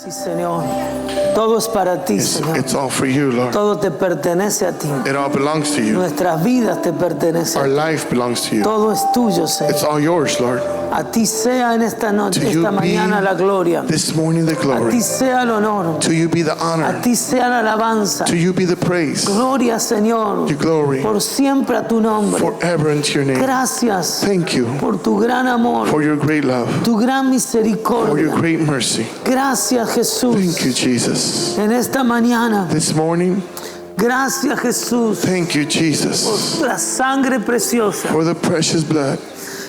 Sí, Señor. Todo es para ti, Señor. It's all for you, Lord. Todo te pertenece a ti. It all belongs to you. Nuestras vidas te pertenecen. Our life belongs to you. Todo es tuyo, Señor. It's all yours, Lord. A ti sea en esta noche, To you esta mañana la gloria. this morning the A ti glory. sea el honor. To you be the A honor. ti sea la alabanza. To you be the praise. Gloria, Señor. Your glory. Por siempre a tu nombre. Forever into your name. Gracias Thank you por tu gran amor, for your great love. tu gran For your misericordia. great mercy. Gracias, Jesús. Thank you, Jesus. En esta mañana, This morning, gracias, Jesús, thank you, Jesus, por la sangre preciosa for the precious blood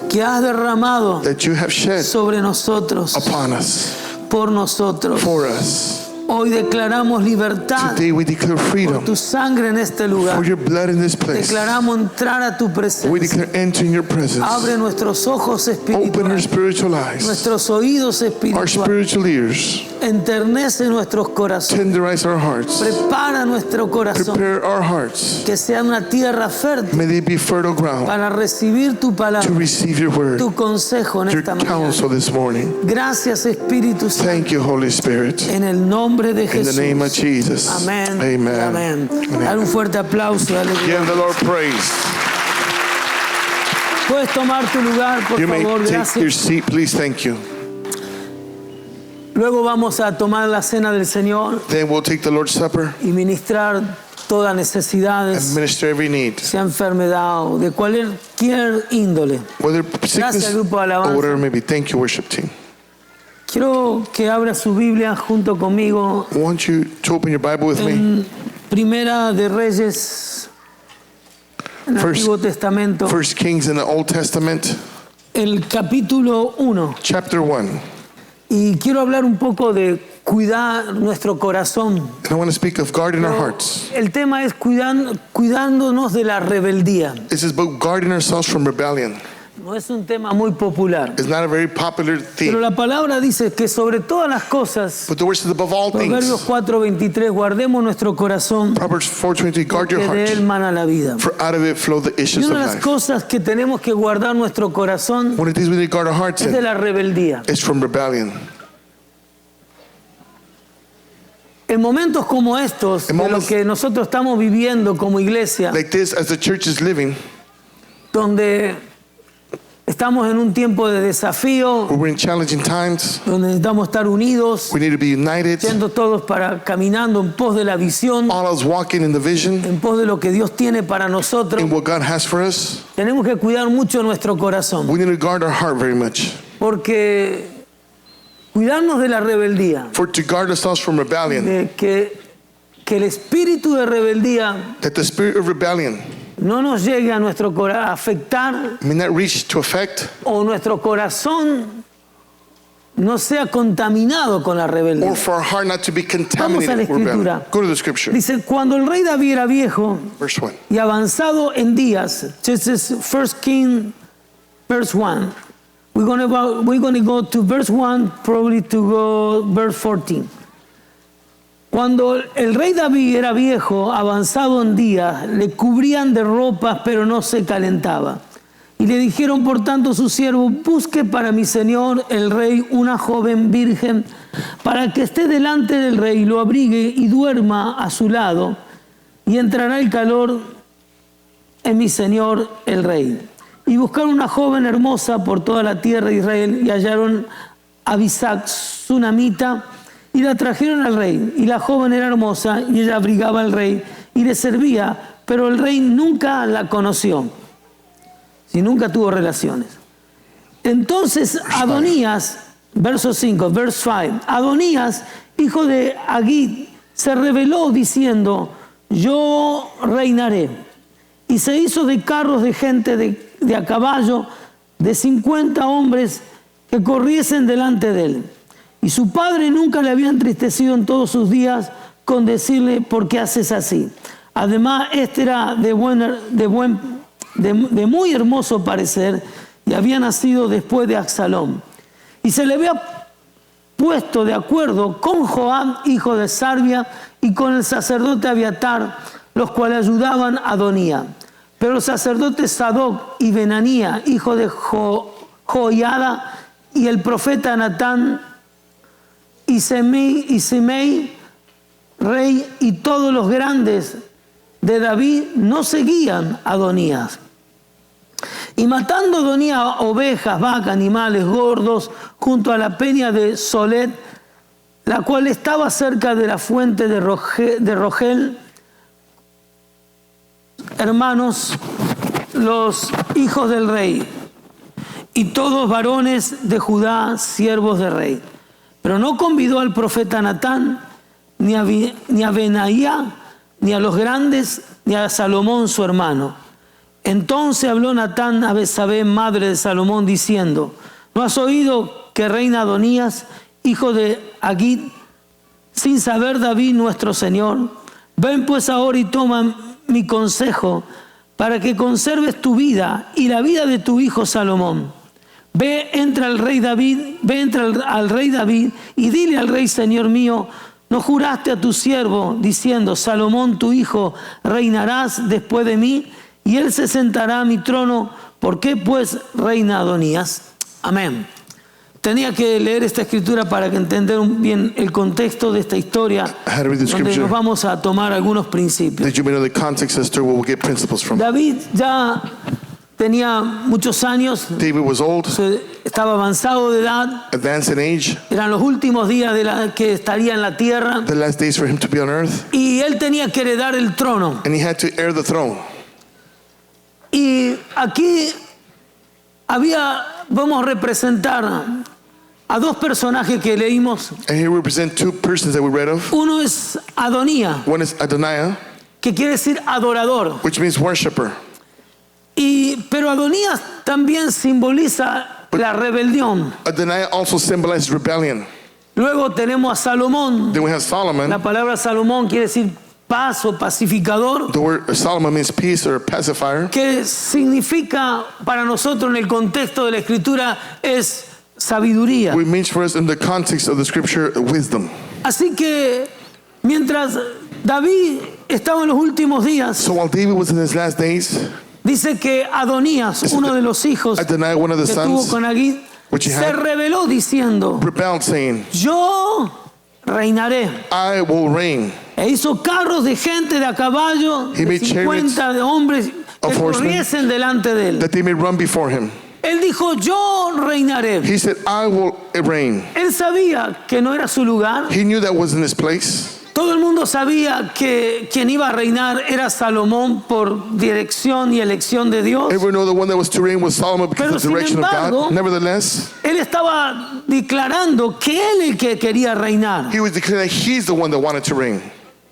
que has derramado that you have shed sobre nosotros, upon us, por nosotros. for us. Hoy declaramos libertad Today we declare por freedom tu sangre en este lugar. for your blood in this place. Declaramos entrar a tu We presencia. declare enter in your presence. Abre nuestros ojos Open our espirituales, spiritual eyes, nuestros oídos our espirituales. spiritual ears. Enternece nuestros corazones. Tenderize our hearts. Prepara nuestro corazón. Prepare our hearts. Que sea una tierra fértil May they be fertile ground para recibir tu to palabra, receive your word, tu consejo en your esta mañana. counsel this morning. Gracias, Espíritu Santo, Thank you, Holy Spirit. en el nombre de In the Jesús. name of Jesus. Amén. Amen. Amén. Dale un fuerte aplauso. Dale Give gloria. the Lord praise. Puedes tomar tu lugar, por You may favor. take your Gracias. seat, please. Thank you. Luego vamos a tomar la cena del Señor Then we'll take the Lord's Supper y ministrar todas and necesidades, minister every need, sea enfermedad o de cualquier índole. whether sickness Grupo de or Alabanza. whatever it may be. Thank you, worship team. Quiero que abra su Biblia junto conmigo I want you to open your Bible with me. en Primera de Reyes, en el First- Antiguo Testamento, First Kings in the Old Testament, el capítulo 1. chapter 1. Y quiero hablar un poco de cuidar nuestro corazón. And I want to speak of guarding our hearts. El tema es cuidándonos de la rebeldía. This is about guarding ourselves from rebellion. No es un tema muy popular. It's not a very popular Pero theme. la palabra dice que sobre todas las cosas, But the word says above all Proverbios things, 4:23, guardemos nuestro corazón, Proverbs 4:20, guard que your de heart, él mana la vida. for out of it flow the Y issues of una de las life. cosas que tenemos que guardar nuestro corazón One of the things we need to guard our hearts es de in la rebeldía. is from rebellion. En momentos como estos, En de lo momentos- que nosotros estamos viviendo como iglesia, Like this, as the church is living, donde estamos en un tiempo de desafío, we're in challenging times. donde necesitamos estar unidos, We need to be united. yendo todos caminando en pos de la visión, All us walking in the vision en pos de lo que Dios tiene para nosotros. in what God has for us. Tenemos que cuidar mucho nuestro corazón, We need to guard our heart very much. porque cuidarnos de la rebeldía, For to guard ourselves from rebellion, de que el espíritu de rebeldía that the spirit of rebellion no nos llegue a nuestro corazón a afectar, may not reach to affect, o nuestro corazón no sea contaminado con la rebeldía. or for our heart not to be Vamos a la contaminated with rebellion. escritura. Go to the scripture. Dice, cuando el rey David era viejo Verse 1. y avanzado en días, this is 1 King verse 1. We're gonna go to verse 1, probably to go verse 14. Cuando el rey David era viejo, avanzado en días, le cubrían de ropas, pero no se calentaba. Y le dijeron, por tanto, su siervo, busque para mi señor el rey una joven virgen, para que esté delante del rey, lo abrigue y duerma a su lado, y entrará el calor en mi señor el rey. Y buscaron una joven hermosa por toda la tierra de Israel, y hallaron a Abisac, sunamita, y la trajeron al rey. Y la joven era hermosa, y ella abrigaba al rey, y le servía, pero el rey nunca la conoció, si nunca tuvo relaciones. Entonces Adonías, verso 5, verse 5, Adonías, hijo de Agit, se rebeló diciendo, yo reinaré. Y se hizo de carros de gente de a caballo, de 50 hombres que corriesen delante de él. Y su padre nunca le había entristecido en todos sus días con decirle, ¿por qué haces así? Además, este era de muy hermoso parecer y había nacido después de Absalón. Y se le había puesto de acuerdo con Joab, hijo de Sarvia, y con el sacerdote Abiatar, los cuales ayudaban a Adonía. Pero los sacerdotes Sadoc y Benanía, hijo de Joiada, y el profeta Natán, y Simei, rey, y todos los grandes de David no seguían a Adonías. Y matando Adonías ovejas, vacas, animales gordos, junto a la peña de Solet, la cual estaba cerca de la fuente de Rogel, hermanos, los hijos del rey, y todos varones de Judá, siervos del rey. Pero no convidó al profeta Natán, ni a Benaía, ni a los grandes, ni a Salomón su hermano. Entonces habló Natán a Betsabé, madre de Salomón, diciendo: ¿no has oído que reina Adonías, hijo de Agit, sin saber David nuestro señor? Ven pues ahora y toma mi consejo, para que conserves tu vida y la vida de tu hijo Salomón. Ve, entra al rey David, al rey David y dile al rey: Señor mío, ¿no juraste a tu siervo diciendo: Salomón tu hijo reinarás después de mí, y él se sentará a mi trono? ¿Por qué pues reina Adonías? Amén. Tenía que leer esta escritura para que entender bien el contexto de esta historia, donde nos vamos a tomar algunos principios. David ya tenía muchos años, David was old, estaba avanzado de edad, advanced in age, eran los últimos días que estaría en la tierra, the last days for him to be on earth, y él tenía que heredar el trono. and he had to heir the throne. Y aquí vamos a representar a dos personajes que leímos. And here we present two persons that we read of. Uno es Adonía, One is Adoniah, que quiere decir adorador. which means worshiper. Pero Adonías también simboliza la rebelión. Adoniah also symbolizes rebellion. Luego tenemos a Salomón. Then we have Solomon. La palabra Salomón quiere decir paz o pacificador, The word Solomon means peace or pacifier, que significa para nosotros en el contexto de la escritura es sabiduría. which means for us in the context of the scripture, wisdom. Así que mientras David estaba en los últimos días, So while David was in his last days, dice que Adonías, uno de los hijos que Adoniah, one of the tuvo sons, con Agit, which he se had, rebeló diciendo: rebelled, saying, yo reinaré. I will reign. E hizo carros de gente de a caballo, He de made 50 de hombres que of horsemen, corriesen delante de él. that they may run before him. Él dijo: yo reinaré. He said, I will reign. Él sabía que no era su lugar. He knew that wasn't his place. Todo el mundo sabía que quien iba a reinar era Salomón por dirección y elección de Dios. Everyone know the one that was to reign was Solomon because Pero of the sin direction of embargo, God. Nevertheless, él estaba declarando que él el que quería reinar. he was declaring that he's the one that wanted to reign.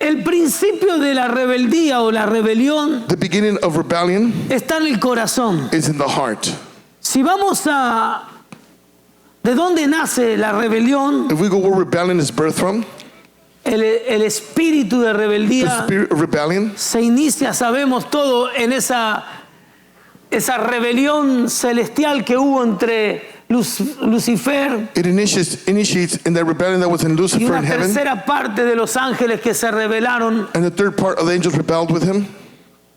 El principio de la rebeldía o la rebelión The beginning of rebellion está en el corazón. is in the heart. Si vamos a ¿de dónde nace la rebelión? If we go where rebellion is birthed from, El espíritu de the rebeldía spirit of rebellion se inicia, sabemos todo, en esa rebelión celestial que hubo entre Lucifer it initiates in that rebellion that was in y Lucifer una in heaven, tercera parte de los ángeles que se rebelaron and the third part of the angels rebelled with him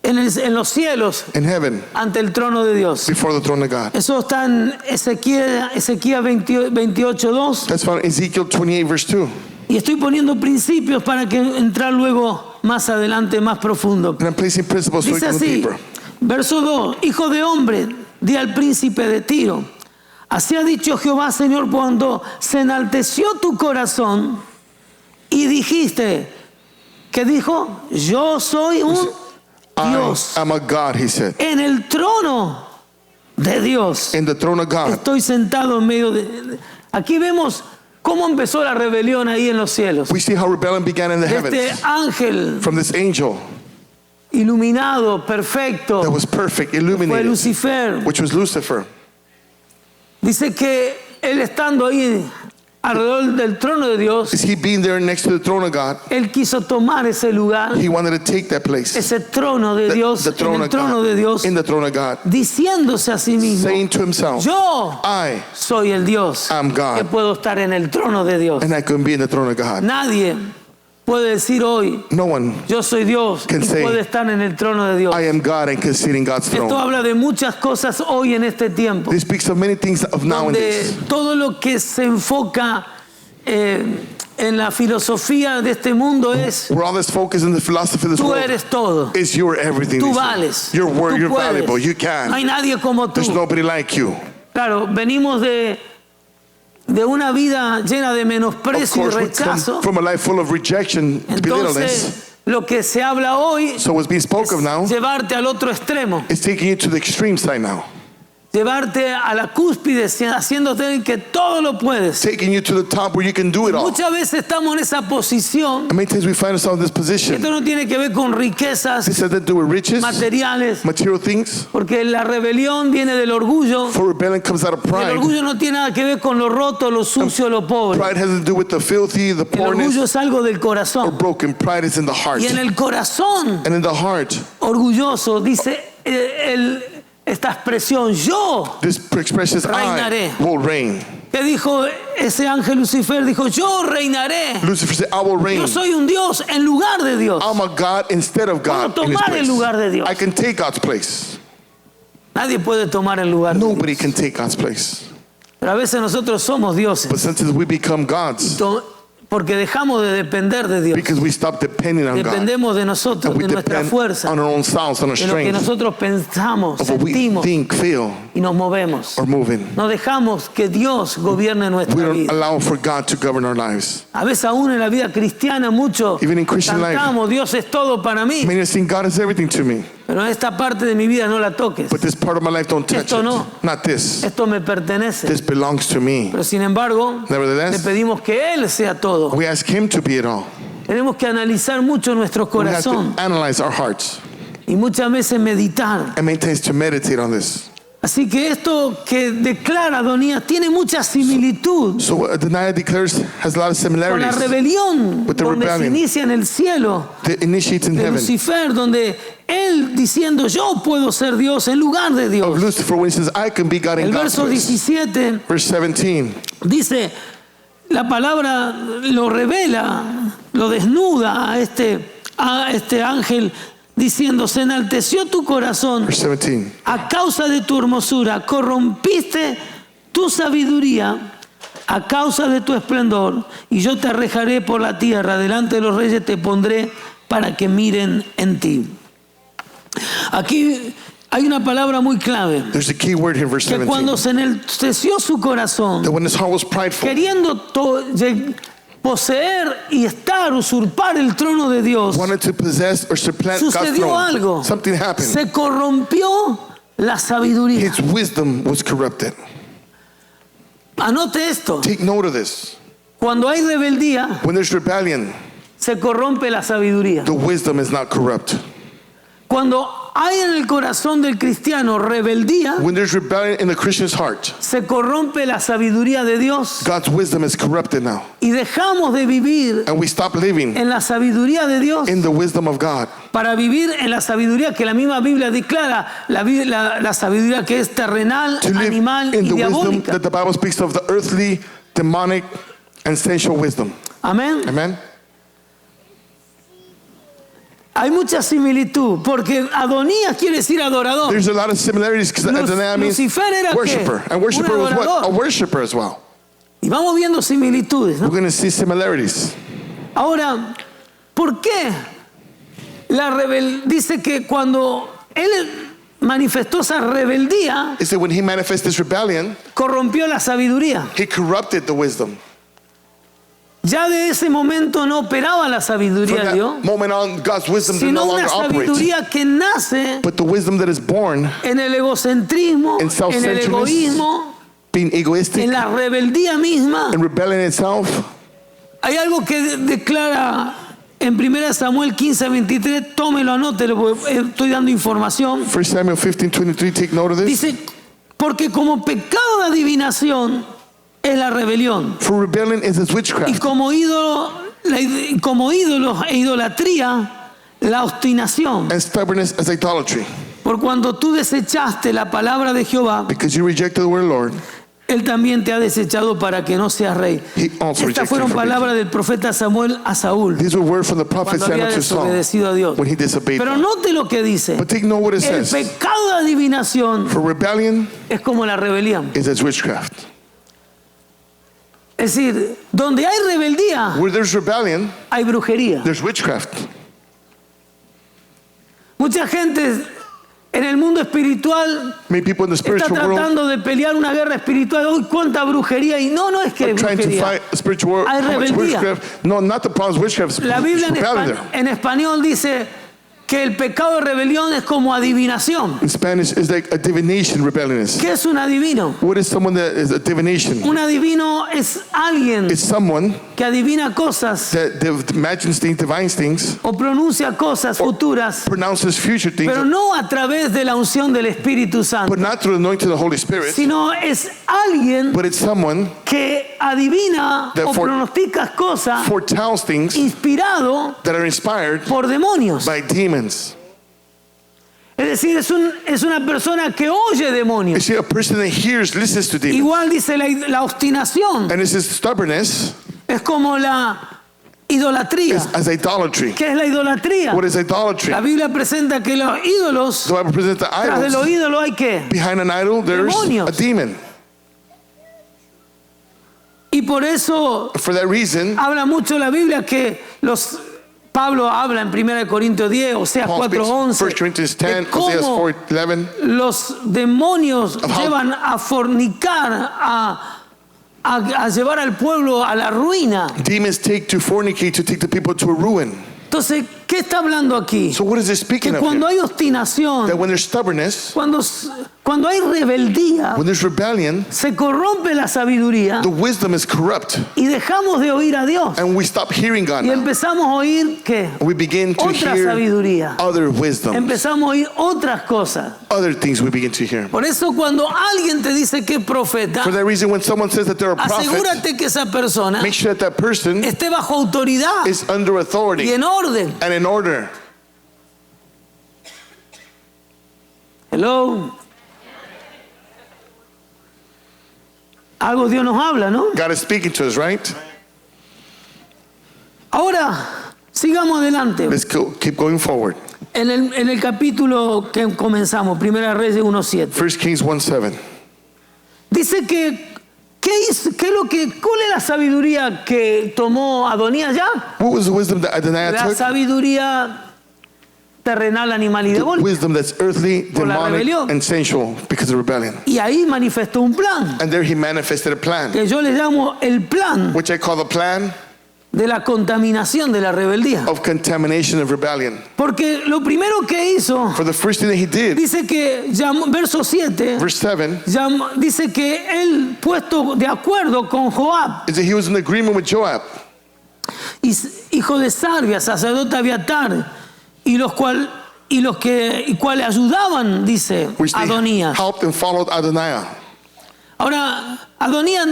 en los cielos in heaven ante el trono de Dios. before the throne of God. Eso está en Ezequiel 28:2. That's found in Ezekiel 28 verse 2. Y estoy poniendo principios para que entrar luego más adelante, más profundo. And I'm placing principles so we Dice can go así, deeper. verso 2: hijo de hombre, di al príncipe de Tiro: así ha dicho Jehová, Señor, cuando se enalteció tu corazón y dijiste, ¿qué dijo? Yo soy un Dios. I am a God, he said. En el trono de Dios In the throne of God. estoy sentado en medio de... Aquí vemos cómo empezó la rebelión ahí en los cielos. We see how rebellion began in the De este heavens. ángel From this angel iluminado, perfecto, that was perfect, fue illuminated, Lucifer. which was Lucifer. Dice que él estando ahí alrededor del trono de Dios, Is he being there next to the throne of God? él quiso tomar ese lugar, He wanted to take that place. ese trono de Dios, The en throne el of trono God. de Dios, In the throne of God. diciéndose a sí mismo: Saying to himself, yo I soy el Dios am God. que puedo estar en el trono de Dios. and I can be in the throne of God. Nadie puede decir hoy: No one, yo soy Dios, Can y say, puede estar en el trono de Dios. I am God and can sit in God's Esto throne. habla de muchas cosas hoy en este tiempo, This speaks of many things of donde nowadays. todo lo que se enfoca en la filosofía de este mundo es: Where all this focus in the philosophy of this tú world eres todo, is you're everything. tú they say. vales, You're tú you're puedes. valuable. You No can. hay nadie como tú. There's nobody like you. Claro, venimos de una vida llena de Of menosprecio y course, we rechazo. come from a life full of rejection, belittleness. Entonces, lo que se habla hoy So what's being spoken of now es llevarte al otro extremo, is taking you to the extreme side now. llevarte a la cúspide, haciéndote que todo lo puedes. Taking you to the top where you can do it all. Muchas veces estamos en esa posición. And many times we find ourselves in this position. Esto no tiene que ver con riquezas This has to do with riches, materiales, material things. porque la rebelión viene del orgullo. For rebellion comes out of El pride. orgullo no tiene nada que ver con lo roto, lo sucio, lo pobre. Pride has to do with the filthy, the El orgullo poorness, es algo del or corazón. broken. Pride is in the heart. Y en el corazón And in the heart, orgulloso dice esta expresión: yo. this expression is Reinaré. I will reign. ¿Qué dijo ese ángel Lucifer? Dijo: yo reinaré. Lucifer said, I will reign. Yo soy un Dios en lugar de Dios. I'm a God instead of God Puedo in his tomar el place. lugar de Dios. I can take God's place. Nadie puede tomar el lugar de Dios. Nobody can take God's place. Pero a veces nosotros somos dioses, But sometimes we become gods porque dejamos de depender de Dios. because we stop depending on God. Dependemos de nosotros, And we de nuestra depend fuerza, on our own selves, on our de lo que strength, nosotros pensamos, of what we sentimos think, feel, y nos movemos. or moving. No dejamos que Dios gobierne We nuestra don't vida. allow for God to govern our lives. A veces aún en la vida cristiana mucho Even in Christian life. cantamos: Dios es todo para mí, I mean, you're saying God is everything to me, pero esta parte de mi vida no la toques. but this part of my life, don't touch Esto it. no. Not this. Esto me pertenece. This belongs to me. Pero sin embargo, le Nevertheless, pedimos que Él sea todo. we ask Him to be it all. Tenemos que analizar mucho nuestro We have corazón to analyze our hearts y muchas veces meditar. and many times to meditate on this. Así que esto que declara Adonías tiene mucha similitud So what Adoniah declares has a lot of con la similarities. rebelión With the donde se rebellion. inicia en el cielo That initiates in de heaven. Lucifer, donde él diciendo: yo puedo ser Dios en lugar de Of Dios. Lucifer when he says, I can be God in El God's verso place. 17 Verse 17. dice: la palabra lo revela, lo desnuda a este ángel, diciendo: se enalteció tu corazón Verse 17. a causa de tu hermosura, corrompiste tu sabiduría a causa de tu esplendor, y yo te arrojaré por la tierra, delante de los reyes te pondré para que miren en ti. Aquí hay una palabra muy clave, There's a key word here, verse que 17. cuando se enalteció su corazón, That when his heart was prideful, queriendo poseer y usurpar el trono de Dios, wanted to possess or supplant God's sucedió throne, algo. something happened. Se corrompió la sabiduría. His wisdom was corrupted. Anote esto: Take note of this. cuando hay rebeldía, When there's rebellion, se corrompe la sabiduría. the wisdom is not corrupt. Cuando hay en el corazón del cristiano rebeldía, When there's rebellion in the Christian's heart, se corrompe la sabiduría de Dios God's wisdom is corrupted now. y dejamos de vivir And we stop living en la sabiduría de Dios in the wisdom of God para vivir en la sabiduría que la misma Biblia declara, la sabiduría que es terrenal, to live animal in y the wisdom diabólica. that the Bible speaks of, the earthly, demonic, and sensual wisdom. Amén. Amen? Hay mucha similitud porque Adonías quiere decir adorador. There's a lot of similarities because Adoniah means Lucifer era worshiper. ¿qué? And worshiper Un was what? adorador. A worshiper as well. Y vamos viendo similitudes, ¿no? We're going to see similarities. Ahora, ¿por qué dice que cuando él manifestó esa rebeldía, It said when he manifested this rebellion, corrompió la sabiduría? he corrupted the wisdom. Ya de ese momento no operaba la From sabiduría de Dios, that moment on, God's wisdom did no sino longer una operate. sabiduría que nace But the wisdom that is born en el egocentrismo, In en el self-centeredness, egoísmo, being egoistic en la rebeldía misma. and rebellion itself. Hay algo que declara en 1 Samuel 15:23, tómelo, anótelo, porque estoy dando información. 1 Samuel 15:23, take note of this. Dice: porque como pecado de adivinación es la rebelión, For rebellion is its y witchcraft, como ídolos e idolatría, la obstinación. and stubbornness as idolatry. Por cuando tú desechaste la palabra de Jehová, Because you rejected the word of the Lord, Él también te ha desechado para que no seas rey. he also Estas rejected fueron you from me. palabras del profeta Samuel a Saúl These were words from the prophet cuando había Samuel to Saul desobedecido a Dios. when he disobeyed Pero God. note lo que dice: But take note what it el says. pecado de adivinación For rebellion es como la rebelión. is its witchcraft. Es decir, donde hay rebeldía, Where there's rebellion, hay brujería. there's witchcraft. Mucha gente en el mundo espiritual Many people in the está spiritual world tratando de pelear una guerra espiritual. Uy, cuánta brujería. Y no es que are hay trying to brujería. fight a spiritual world. Hay How much rebeldía. witchcraft? No, not the problem with witchcraft. La Biblia It's rebellion there. en español dice que el pecado de rebelión es como adivinación. In Spanish, it's like a divination rebelliousness. ¿Qué es un adivino? What is someone that is a divination? Un adivino es alguien It's someone que adivina cosas that imagines things, divines things, o pronuncia cosas futuras, pronounces future things, pero no a través de la unción del Espíritu Santo, but not through the anointing of the Holy Spirit, sino es alguien but it's someone que adivina That o for- pronostica cosas foretells things inspirado that are inspired por demonios. by demons. Es decir, es una persona que oye You demonios. see, a person that hears listens to demons. Igual dice la obstinación, And this is stubbornness, es como la idolatría. is as idolatry. ¿Qué es la idolatría? What is idolatry? La Biblia presenta que los ídolos, The Bible presents the tras de los idols. ídolos hay que. Behind an idol, there's Demonios. a demon. Y por eso For that reason, habla mucho la Biblia que Pablo habla en 1 Corintios 10, Oseas Paul speaks 4:11, 1 Corinthians 10, de Hosea cómo 4:11. los demonios Of how- llevan a fornicar, a llevar al pueblo a la ruina. Demons take to fornicate, to take the people to a ruin. Entonces, ¿qué está hablando aquí? So what is this speaking Que of cuando here? hay obstinación, That when there's stubbornness, cuando hay rebeldía, when there's rebellion, se corrompe la sabiduría the wisdom is corrupt. y dejamos de oír a Dios. And we stop hearing God Y now. empezamos a oír ¿qué? We begin to Otra hear sabiduría. other wisdom, Empezamos a oír otras cosas. other things we begin to hear. Por eso cuando alguien te dice que es profeta, For that reason, when someone says that they're a prophet, asegúrate que esa persona make sure that that person esté bajo autoridad is under y authority en orden. and in order. Hello. Algo Dios nos habla, ¿no? God is speaking to us, right? Ahora, sigamos adelante. Let's keep going forward. En el capítulo que comenzamos, Primera Reyes 1:7. 1 Kings 1:7. Dice que ¿cuál es la sabiduría que tomó Adonías ya? What was the wisdom that Adoniah La took? sabiduría terrenal, animal y The diabólica. wisdom that's earthly, Por la demonic, rebelión. and sensual because of rebellion. Y ahí manifestó un plan, And there he manifested a plan, que yo le llamo el plan which I call the plan de la contaminación de la rebeldía. of contamination of rebellion. Porque lo primero que hizo, For the first thing that he did, dice que, verso 7, verse 7, dice que él puesto de acuerdo con Joab, is that he was in agreement with Joab, hijo de Sarvia, sacerdote Abiatar, y cuales ayudaban, dice which they Adonías. helped and followed Adoniah. Ahora, Adonías,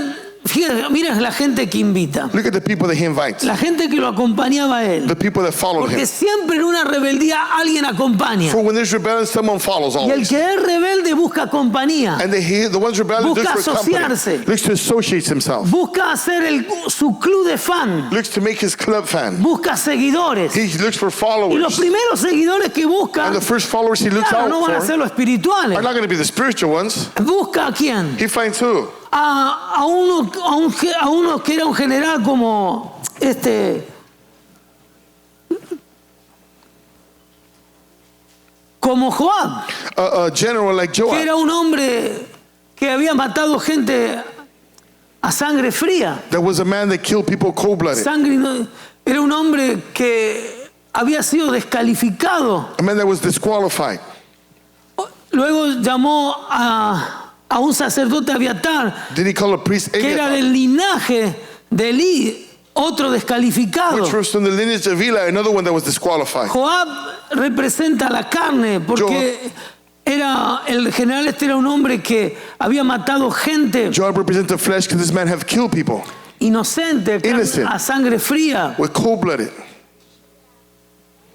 fíjate, mira la gente que invita, Look at the people that he invites, la gente que lo acompañaba a él. the people that followed Porque him. siempre en una rebeldía alguien acompaña. For when there's rebellion, someone follows Y el always. que es rebelde busca compañía, And the ones rebellion Busca looks for company, asociarse. looks to associate himself, busca hacer su club de fan, looks to make his club fan. busca seguidores. He looks for Y los followers. primeros seguidores que busca, And the first followers he looks claro, out no van a for ser los espirituales. are not going to be the spiritual ones. Busca a quién? He finds who? A uno que era un general como como Joab, A general like que Joab. era un hombre que había matado gente a sangre fría. There was a man that killed people cold-blooded. Era un hombre que había sido descalificado. A man that was disqualified. Luego llamó a un sacerdote Abiatar, Did he call a priest que era Abiathar, del linaje de Elí, otro descalificado. which was from the lineage of Eli, another one that was disqualified. Joab representa la carne porque el general era un hombre que había matado gente Joab represents the flesh because this man have killed people inocente, Innocent. a sangre fría. with cold-blooded.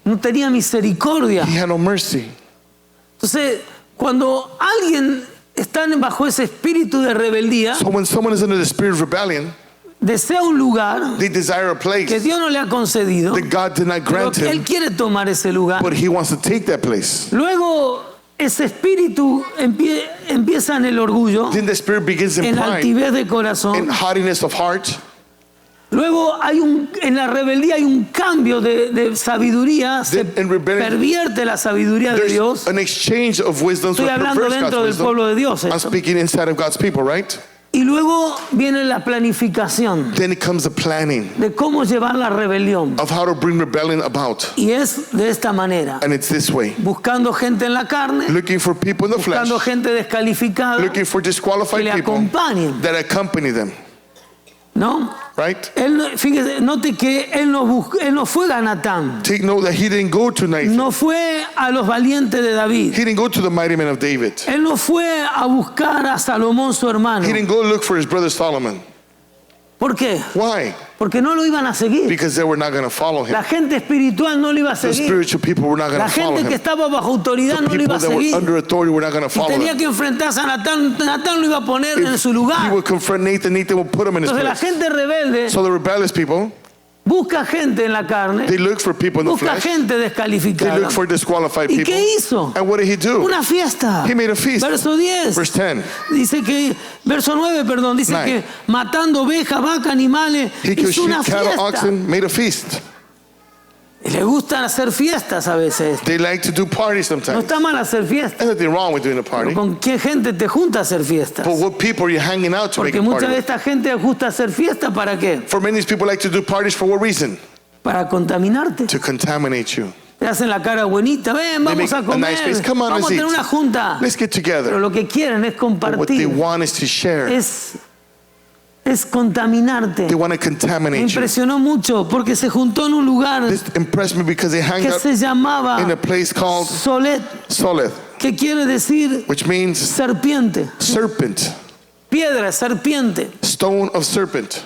No tenía misericordia. He had no mercy. Entonces, cuando alguien está bajo ese espíritu de rebeldía, So when someone is under the spirit of rebellion, desea un lugar they desire a que place Dios no le ha concedido, that God did not pero grant que él him, quiere tomar ese lugar. but he wants to take that place. Luego, ese espíritu empieza en el orgullo, Then the spirit begins in en pride, altivez de in corazón, haughtiness of heart, Luego en la rebeldía hay un cambio de sabiduría, se In rebellion, pervierte la sabiduría de There's Dios. an exchange of wisdom, so Estoy hablando perverse dentro God's del pueblo de Dios. I'm esto. speaking inside of God's people, right? Y luego viene la planificación Then it comes the planning de cómo llevar la rebelión. of how to bring rebellion about. Y es de esta manera, And it's this way. buscando gente en la carne, Looking for people in the flesh, buscando gente descalificada, looking for que disqualified le people acompañen, that accompany them, ¿no? right? Fíjese, note que él no fue a Natán, Take note that he didn't go to Nathan. no fue a los valientes de David, He didn't go to the mighty men of David. él no fue a buscar a Salomón su hermano. He didn't go look for his brother Solomon. ¿Por qué? Why? Porque no lo iban a seguir. Because they were not going to follow him. La gente espiritual no lo iba a The seguir. spiritual people were not going La to follow gente que him. estaba bajo autoridad The no lo iba people a that were seguir. under authority were not going to Y follow tenía him. que enfrentarse a Natán. Natán lo iba a poner en su He lugar. would confront Nathan. Nathan would put him in his Entonces la place. gente rebelde So the rebellious people, busca gente en la carne, they look for people in the busca flesh. gente They descalificada. look for disqualified ¿Y people. qué hizo? And what did he do? Una fiesta. He made a feast. Verso 10. Verse 10. Dice que, verso 9, perdón, dice 9. que matando ovejas, vacas, animales, He killed hizo una sheep, cattle, fiesta. oxen, made a feast. Y le gusta hacer fiestas a veces. They like to do parties No sometimes. está mal hacer fiestas. There's nothing wrong with doing a Pero party. ¿con qué gente te junta a hacer fiestas? But what people are you hanging out to make Porque a mucha party de with? esta gente le gusta hacer fiestas, ¿para qué? For many people like to do parties for what reason? Para contaminarte. To contaminate you. Te hacen la cara buenita, ven, vamos make a a comer, nice face. Come on, vamos a let's tener eat. una junta. Let's get Pero together. lo que quieren es But what they compartir, want is to share. es contaminarte. They want to Me contaminate you. impresionó mucho porque se juntó en un lugar This impressed me because they hang que out se llamaba in a place called Solet, Soleth, que quiere decir which means serpiente, serpent, piedra, serpiente. stone of serpent.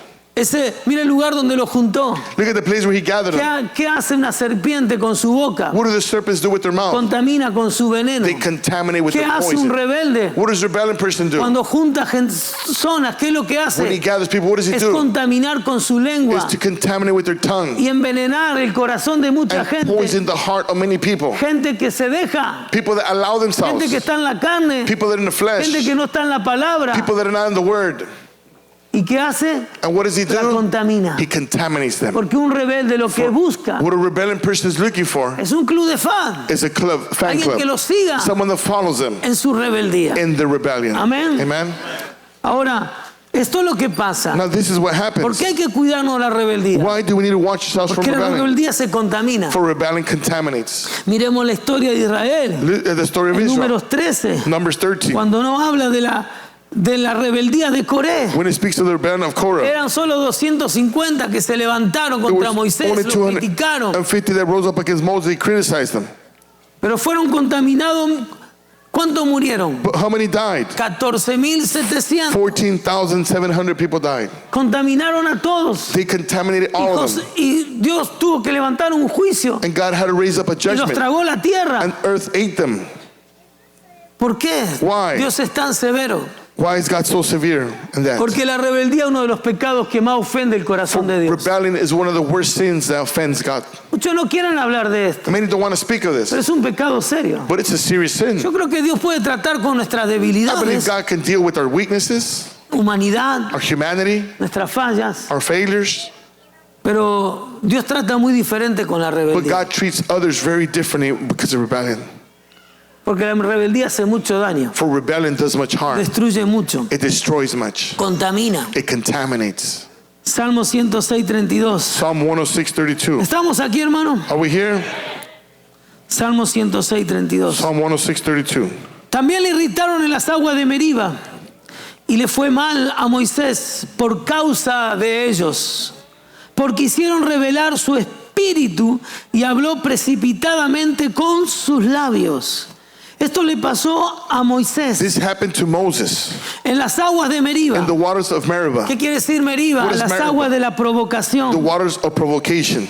Mira el lugar donde lo juntó. Look at the place where he gathered them. ¿Qué hace una serpiente con su boca? What do the serpents do with their mouth? Contamina con su veneno. They contaminate with ¿Qué their hace un poison. rebelde? What does a rebellion person do? Cuando junta personas, ¿qué es lo que When he hace? gathers people, what does he Es do? contaminar con su lengua Is to contaminate with their tongue y envenenar el corazón de mucha and gente. poison the heart of many people. Gente que se deja, People that allow themselves. gente que está en la carne, People that are in the flesh. gente que no está en la palabra. People that are not in the word. ¿Y qué hace? And what does he La do? contamina. He contaminates them. Porque un rebelde lo que busca What a rebellion person is looking for es un club de fan. is a club, fan Alguien que club. lo siga Someone that follows them en su rebeldía. in the rebellion. Amén. Amen. Ahora, esto es lo que pasa. Now this is what ¿Por happens. qué hay que cuidarnos de la rebeldía? Why do we need to watch ourselves from Porque la rebellion? rebeldía se contamina. For rebellion contaminates. Miremos la historia de Israel. The story of En Israel. Números 13, Numbers 13. cuando no habla de la rebeldía de Coré. When it speaks of the rebellion of Korah, Eran solo 250 que se levantaron there contra was Moisés, only lo criticaron, 250 that rose up against Moses. They criticized them. pero fueron contaminados. ¿Cuántos murieron? But how many died? 14.700. 14,700 people died. Contaminaron a todos. They contaminated all of them. Y Dios tuvo que levantar un juicio And God had to raise up a y los judgment. tragó la tierra. And earth ate them. ¿Por qué? Why? Dios es tan severo. Why is God so severe in that? Porque la rebeldía es uno de los pecados que más ofende el corazón de Dios. Rebellion is one of the worst sins that offends God. Muchos no quieren hablar de esto, Many don't want to speak of pero this, es un pecado serio. but it's a serious sin. Yo creo que Dios puede tratar con nuestras I believe debilidades, God can deal with our weaknesses, humanidad, our humanity, nuestras fallas, our failures, pero Dios trata muy diferente con la but rebeldía. God treats others very differently because of rebellion. Porque la rebeldía hace mucho daño, For rebellion does much harm. destruye mucho, It destroys much. contamina. It contaminates. Salmo 106:32. Psalm 106:32. ¿Estamos aquí, hermano? Are we here? Salmo 106:32. Psalm 106:32. También le irritaron en las aguas de Meriba y le fue mal a Moisés por causa de ellos, porque hicieron revelar su espíritu y habló precipitadamente con sus labios. Esto le pasó a Moisés This happened to Moses en las aguas de Meriba. in the waters of Meribah, ¿Qué quiere decir Meriba? What is Las Meribah? aguas de la the provocación. waters of provocation.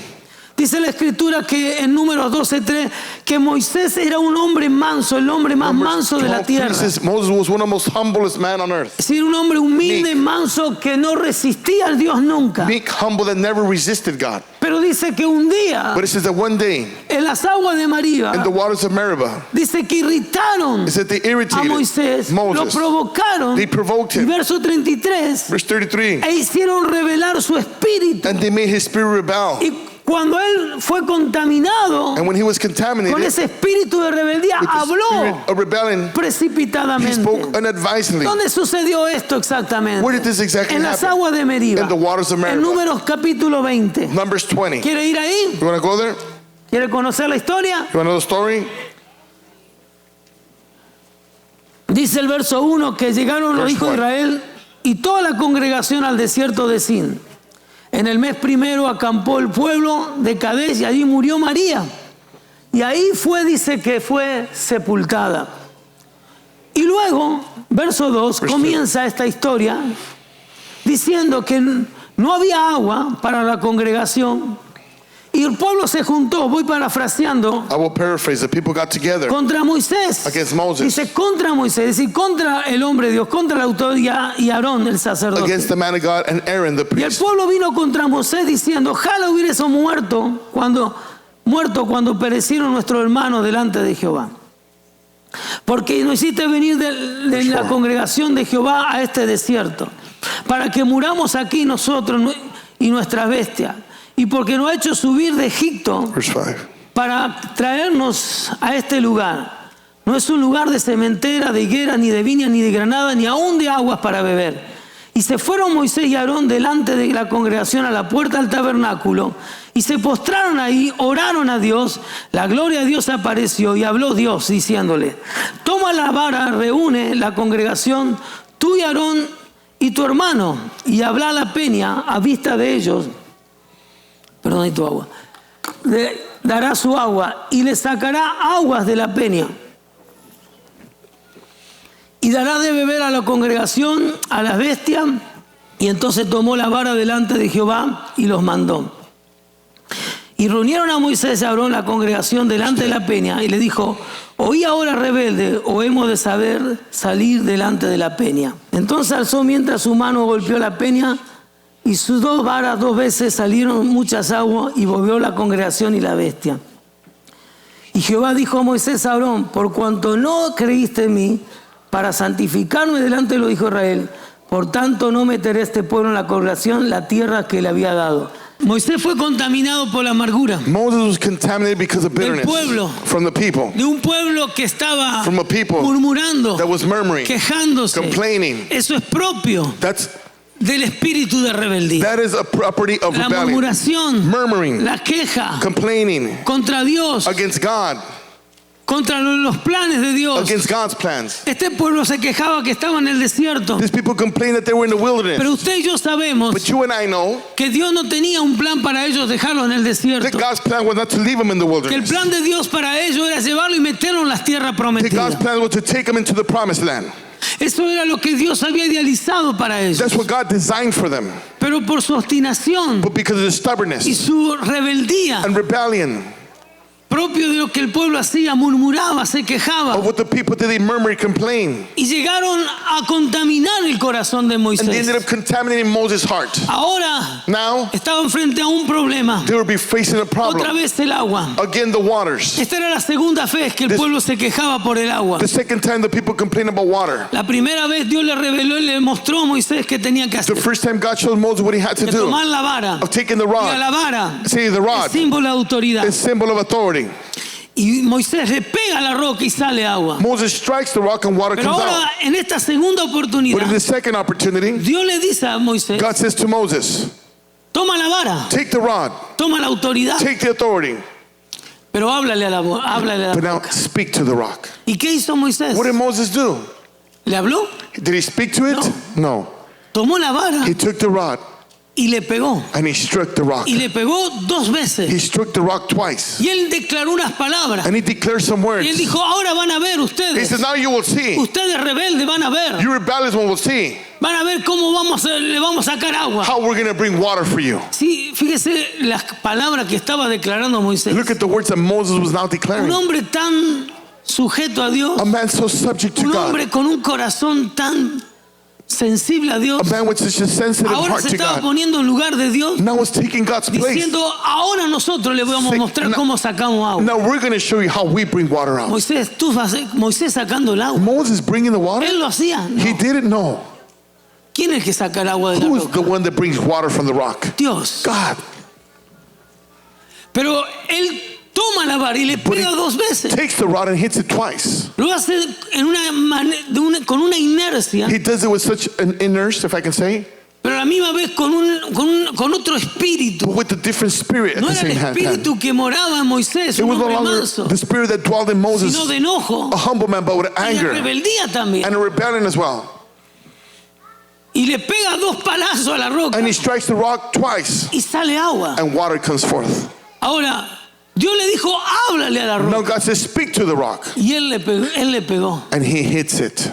Dice la escritura que en Números 12:3 que Moisés era un hombre manso, el hombre más manso de la 12 tierra. says Moses was one of the most humblest man on earth. Es decir, un hombre humilde, Meek. manso, que no resistía al Dios nunca. Meek, humble, that never resisted God. Pero dice dice que un día But it says that one day en las aguas de in the Mariba, waters of Meribah, dice que irritaron it said they a irritated Moisés, lo Moses. provocaron, They provoked him. verso 33, Verse 33. e hicieron revelar su espíritu. And they made his spirit rebel. Y cuando él fue contaminado And when he was con contaminated ese espíritu de rebeldía, with the spirit habló of rebellion, he precipitadamente. spoke unadvisedly. ¿Dónde sucedió esto exactamente? Where did this exactly En las happen? aguas de Meriba. In the waters of En Meribah. Números capítulo 20. Numbers 20. ¿Quiere ir ahí? You want to go there? ¿Quiere conocer la historia? You want to know the story? Dice el verso 1 que llegaron los Verse hijos de 1. Israel y toda la congregación al desierto de Sin. En el mes primero acampó el pueblo de Kadesh y allí murió María. Y ahí dice que fue sepultada. Y luego, verso 2, comienza esta historia diciendo que no había agua para la congregación. Y el pueblo se juntó, voy parafraseando, I will paraphrase. The people got together contra Moisés. against Moses, Dice contra Moisés, es decir, contra el hombre de Dios, contra la autoridad y Aarón, el sacerdote. against the man of God and Aaron the Y el priest. pueblo vino contra Moisés diciendo, ojalá hubiéramos muerto cuando perecieron nuestros hermanos delante de Jehová. Porque nos hiciste venir de la congregación de Jehová a este desierto, para que muramos aquí nosotros y nuestras bestias. Y porque nos ha hecho subir de Egipto Verse 5. para traernos a este lugar. No es un lugar de cementera, de higuera, ni de viña, ni de granada, ni aún de aguas para beber. Y se fueron Moisés y Aarón delante de la congregación a la puerta del tabernáculo y se postraron ahí, oraron a Dios. La gloria de Dios apareció y habló Dios diciéndole: toma la vara, reúne la congregación, tú y Aarón y tu hermano, y habla a la peña a vista de ellos. Perdón, y tu agua. Dará su agua y le sacará aguas de la peña. Y dará de beber a la congregación, a las bestias. Y entonces tomó la vara delante de Jehová y los mandó. Y reunieron a Moisés y a Aarón la congregación delante de la peña. Y le dijo: oí ahora, rebelde, o hemos de saber salir delante de la peña. Entonces alzó mientras su mano golpeó la peña. Y sus dos varas 2 veces salieron muchas aguas y volvió la congregación y la bestia. Y Jehová dijo a Moisés a Aarón: por cuanto no creíste en mí para santificarme delante de los hijos de Israel, por tanto no meteré a este pueblo en la congregación la tierra que le había dado. Moisés fue contaminado por la amargura Moses was contaminated because of bitterness pueblo. from the people, de un pueblo que estaba from a people murmurando, that was murmuring, quejándose. complaining. Eso es propio del espíritu de rebeldía. That is a property of La rebellion. murmuración, Murmuring, la queja complaining contra Dios, against God, contra los planes de Dios. against God's plans. Este pueblo se quejaba que estaba en el desierto. These people complain that they were in the wilderness. Pero usted y yo sabemos But you and I know que Dios no tenía un plan para ellos dejarlos en el that desierto. God's plan was not to leave them in the Que el wilderness. plan de Dios para ellos era llevarlo y meterlo en las tierras That God's prometidas. plan was to take them into the promised land. Eso era lo que Dios había idealizado para ellos. That's what God designed for them. Pero por su obstinación But because of the y stubbornness su rebeldía, and rebellion propio de lo que el pueblo hacía, murmuraba, se quejaba. of what the people did, they murmured, complained. Y llegaron a contaminar el corazón de And they Moisés. ended up contaminating Moses' heart. Ahora Now, estaban frente a un problema. they would be facing a Otra problem. vez el agua. Again, the waters. Esta era la segunda vez que el pueblo se quejaba por el agua. The second time the people complained about water. La primera vez Dios le reveló y le mostró a Moisés qué tenía que The hacer. first time God showed Moses what he had to Que do, tomar la vara. of taking the Y a la rod. vara, See, the rod símbolo de autoridad. is symbol of authority. Y Moisés le pega a la roca y sale agua. Moses strikes the rock and water Pero comes out. ahora, en esta segunda But in oportunidad, the second opportunity, Dios le dice a Moisés: God says to Moses, toma la vara, take the rod, toma la autoridad, take the authority, pero háblale a la but now roca. speak to the rock. ¿Y qué hizo Moisés? What did Moses do? ¿Le habló? Did he speak to it? No. Tomó la vara He took the rod y le pegó. and he struck the rock. Y le pegó 2 veces. He struck the rock twice. Y él declaró unas palabras. And he declared some Y words. él dijo: ahora van a ver He ustedes. says, now you will see. Ustedes rebeldes van a ver. You rebellious one will see Van a ver cómo le vamos a sacar agua. how we're going to bring water for you. Sí, fíjese las palabras que estaba declarando Moisés. Look at the words that Moses was now Un declaring. hombre tan sujeto a Dios. A man so subject to Un God. hombre con un corazón tan sensible a Dios, a man with such a sensitive ahora heart se to estaba God, poniendo en lugar de Dios, now is taking God's place. diciendo, ahora nosotros le vamos a Say, mostrar no- cómo sacamos agua. Now we're going to show you how we bring water out. Moisés sacando el agua. Moses bringing the water? ¿Él lo hacía? No. He didn't know. ¿Quién es el que saca el agua de la Who's roca? the one that brings water from the rock? Dios. God. Pero él toma la vara y le But he pega 2 veces. takes the rod and hits it twice. Lo hace con una inercia, He does it with such an inertia, if I can say, pero a la misma vez con otro espíritu. but with a different spirit at No the era el same time. espíritu que moraba en Moisés, It un was no hombre longer manso, the spirit that dwelled in Moses, sino de enojo a humble man, but with y de anger rebeldía también. and a rebellion as well. Y le pega 2 palazos a la roca And he strikes the rock twice, y sale agua. and water comes forth. Ahora, Dios le dijo, háblale a la Now roca. God says, speak to the rock. Y él le pegó. And he hits it.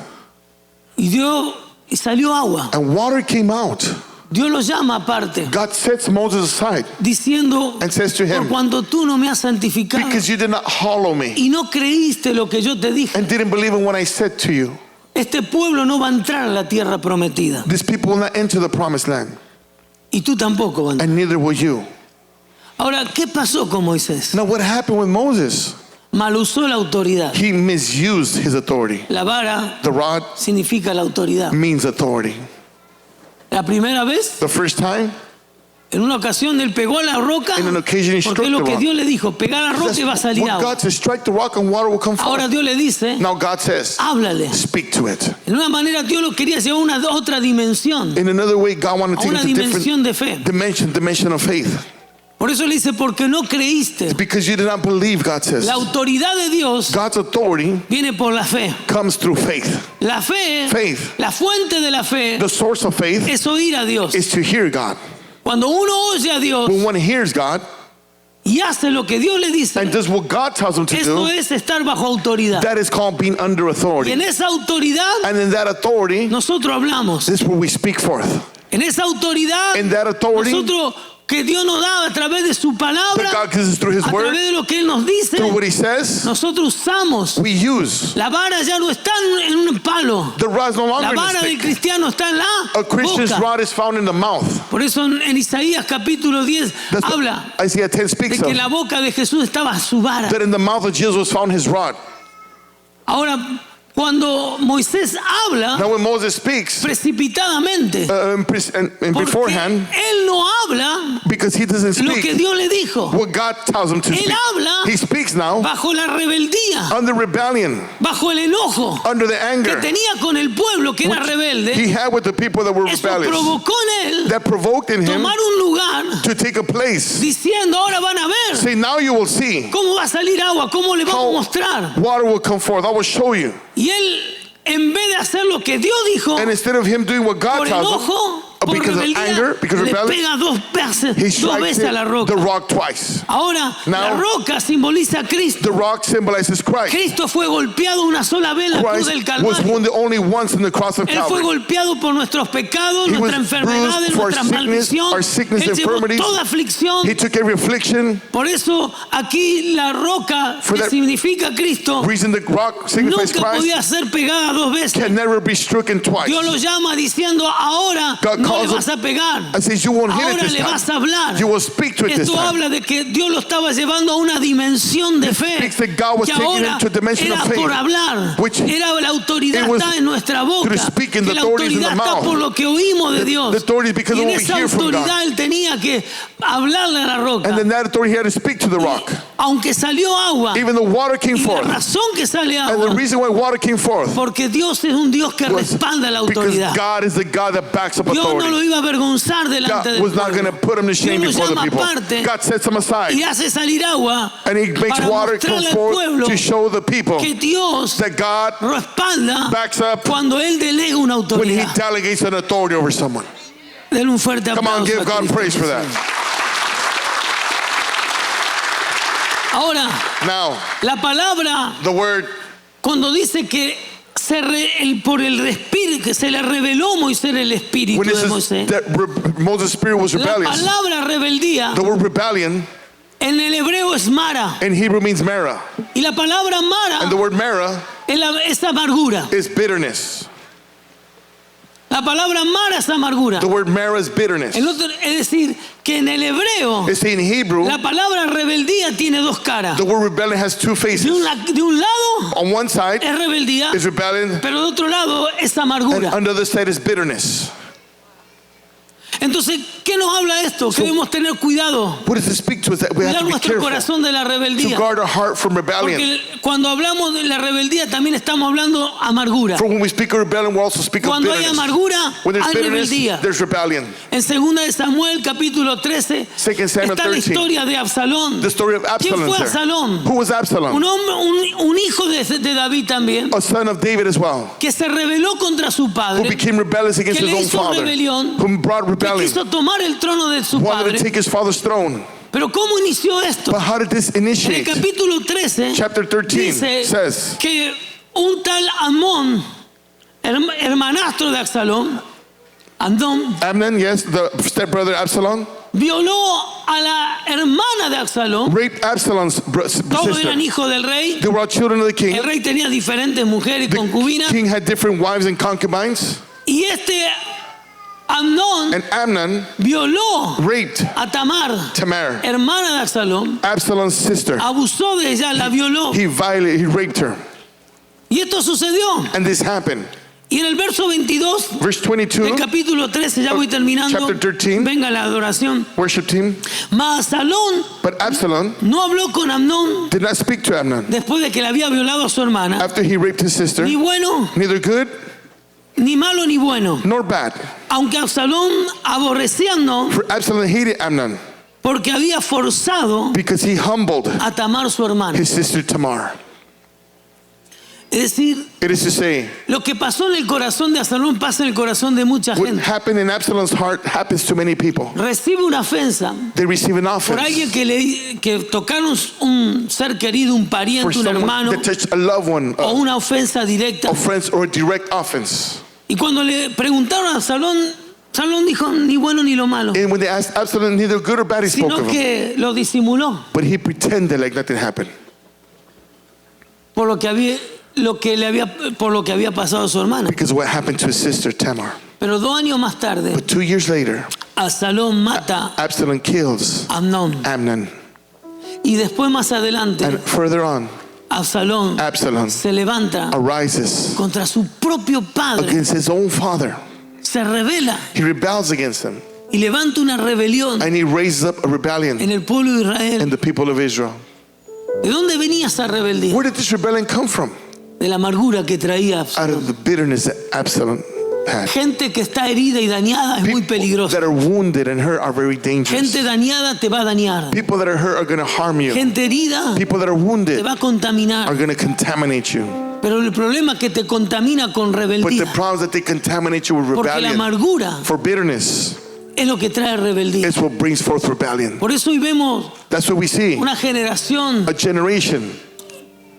Y salió agua. And water came out. Dios lo llama aparte, God sets Moses aside diciendo, and says to por him, cuanto tú no me has santificado because you did not hollow me y no creíste lo que yo te dije, and didn't believe in what I said to you, este pueblo no va a entrar a la tierra prometida. these people will not enter the promised land, Y tú tampoco vas a entrar. and neither will you. Ahora, ¿qué pasó con Moisés? Now what happened with Moses? Mal usó la autoridad. He misused his authority. La vara The rod significa la autoridad. means authority. La primera vez, The first time, en una ocasión, él pegó a la roca, in an occasion he struck porque es the lo que rock. Dios le dijo, pegar a la roca y va a That's salir what agua. God says, strike the rock and water will come Ahora forth. Dios le dice, Now God says, háblale. speak to it. De una manera Dios lo quería llevar a una otra dimensión, In another way, God wanted a to una take it to a dimensión different de fe. dimension of faith. Por eso le dice, porque no creíste. Because you did not believe, God says. La autoridad de Dios God's authority viene por la fe. comes through faith. La fe, Faith. la fuente de la fe The source of faith es oír a Dios. is to hear God. Cuando uno oye a Dios When one hears God y hace lo que Dios le dice, and does what God tells him to eso do, es estar bajo autoridad. that is called being under Y authority. en esa autoridad And in that authority, nosotros hablamos. this is where we speak forth. En esa autoridad In that authority nosotros que Dios nos da a través de su that palabra, God gives us through His a Word, través de lo que Él nos dice, through what He says, nosotros usamos. we use. La vara ya no está en un palo. The rod is no La longer in vara the del stick. cristiano está en la A Christian's boca. rod is found in the mouth. Por eso en Isaías capítulo 10 That's habla what Isaiah 10 de speaks que of. en la boca de Jesús estaba su vara. That in the mouth of Jesus was found His rod. Ahora, cuando Moisés habla Now when Moses speaks, precipitadamente, and porque beforehand, él no habla because he doesn't lo que speak Dios le dijo, what God tells him to él speak. habla He speaks now bajo la rebeldía, under rebellion, bajo el enojo under the que anger tenía con el pueblo que era he rebelde. had with the people that were Eso rebellious. provocó en él That provoked in him tomar un lugar to take a place. diciendo, ahora van a ver Say, now you will see cómo va a salir agua, cómo le vamos a mostrar. water will come forth. I will show you. Y él, en vez de hacer lo que Dios dijo, And instead of him doing what God por tells him, enojo, por because of rebeldía, anger, because of le rebellion, pega dos he veces strikes a la roca. the rock twice. Ahora, Now, la roca simboliza a Cristo. The rock symbolizes Christ. Cristo fue golpeado una sola vez en la cruz del Christ was Calvario. wounded only once in the cross of Él fue Calvary. golpeado por nuestros pecados, He was nuestras enfermedades, bruised for nuestras sickness, maldiciones. our sickness, Él llevó infirmities. toda aflicción. He took every affliction. Por eso aquí la roca For que that significa Cristo Reason the rock signifies nunca Christ podía ser pegada 2 veces. can never be stricken twice. Dios lo llama diciendo, ahora God no le calls vas a pegar. and says, you won't hit it Ahora this le time. vas a hablar. You will speak to it this Esto time. habla de que Dios lo estaba llevando a una dimensión de fe. speaks that God was Que taking ahora him to a dimension era of faith, por hablar. which Era la autoridad it was está en nuestra boca. through speaking, Que the la authority is in the autoridad está mouth. por lo que oímos de The- Dios. the authority is because Y of en what we esa hear from God. autoridad él tenía que hablarle a la roca. And then that authority he had to speak to the rock. Aunque salió agua. Even the water came Y la forth. razón que sale And the agua. reason why water came forth Porque Dios es un Dios que was respalda la because autoridad. God is the God that backs up Dios no lo authority. iba a avergonzar delante God del was not going to pueblo. put him to shame Dios lo before the llama people. aparte God sets him aside. y hace salir agua And he makes para water come mostrarle al forth pueblo to show the people que Dios that God respalda backs up cuando Él delega una when he autoridad. delegates an authority over someone. Denle un fuerte Come on, aplauso give a God Cristo praise for Jesús. that. Ahora, Now, la palabra the word, cuando dice que por el espíritu que se le reveló a Moisés el espíritu when it de says Moisés. that Moses' spirit was La rebellious, palabra rebeldía the word rebellion en el hebreo es mara in Hebrew means mara. y la palabra mara And the word mara es amargura. is bitterness. La La palabra mara es amargura. The word mara is bitterness. Es decir, que en el hebreo It's in Hebrew, la palabra rebeldía tiene dos caras. the word rebellion has two faces. De un lado On one side es rebeldía, is rebellion, pero de otro lado es and amargura. on the other side is bitterness. Entonces, ¿qué nos habla esto? Que debemos tener cuidado, What does it speak to us? That we have cuidar to be nuestro careful corazón de la to rebeldía. guard our heart from rebellion. Porque cuando hablamos de la rebeldía también estamos hablando amargura. For when we speak of rebellion, we also speak of Cuando hay bitterness. amargura, When there's hay bitterness, rebeldía. there's rebellion. En 2 de Samuel capítulo 13 2 Samuel está la 13. historia de Absalón. The story of ¿Quién Absalom. fue There. Absalón? Who was Absalom? Un hombre, un hijo de David también, A son of David as well, que se rebeló contra su who padre, became rebellious against que his le own hizo father, rebelión, who brought que rebellion, quiso tomar el trono de su wanted to padre. take his father's throne. Pero ¿cómo inició esto? But how did this En el initiate? capítulo 13 Chapter 13 dice says, que un tal Amón, hermanastro de Absalón, Amnón, Amnon, yes, the stepbrother Absalom, violó a la hermana de Absalón. raped Absalom's Todos sister. eran hijos del rey. They were all children of the king. El rey tenía diferentes mujeres y The concubinas. king had different wives and concubines. Y este Amnón And Amnon violó raped a Tamar, Tamar, hermana de Absalón. Absalom's sister. Abusó de ella, la violó. He raped her. Y esto sucedió. And this happened. Y en el verso 22 Verse del 22, capítulo 13, ya voy terminando. Chapter 13. Venga la adoración. worship team. Mas Absalón But Absalom no habló con Amnón did not speak to Amnon después de que le había violado a su hermana. after he raped his sister, Ni bueno, neither good ni malo, ni bueno. nor bad. Aunque Absalón aborrecía a Amnón For Absalom hated Amnon porque había forzado because he humbled a Tamar su hermana. his sister Tamar. Es decir, It is to say, lo que pasó en el corazón de Absalón pasa en el corazón de mucha what gente. happened in Absalom's heart happens to many people. Recibe una ofensa They receive an por alguien offense que tocaron un ser querido, un for pariente, un someone hermano, that touched a loved one, o una ofensa directa. offense or a direct offense. Y cuando le preguntaron a Absalón, Absalón dijo ni bueno ni lo malo, And when they asked Absalom, neither good or bad he spoke sino of him. que lo disimuló But he pretended like nothing happened por lo que había pasado a su hermana. because of what happened to his sister Tamar. Pero 2 años más tarde, But 2 years later, Absalón mata Absalom kills a Amnón. Amnon. Y después más adelante, And further on, Absalón Absalom se levanta arises contra su propio padre, against his own father. se rebela He rebels against him. y levanta una rebelión And he raises up a rebellion en el pueblo de in Israel. the people of Israel. ¿De dónde venía esa rebeldía? Where did this rebellion come from? De la amargura que traía Out Absalón. of the bitterness that Absalom had. Gente que está herida y dañada es muy People peligrosa. that are wounded and hurt are very dangerous. Gente dañada te va a dañar. People that are hurt are going to harm you. Gente herida People that are te wounded va a are contaminar. going to contaminate you. Pero el problema es que te contamina con But the rebeldía. problem is that they contaminate you with Porque la rebellion. amargura For bitterness es lo que trae rebeldía. is what brings forth rebellion. Por eso hoy vemos That's what we see. una generación A generation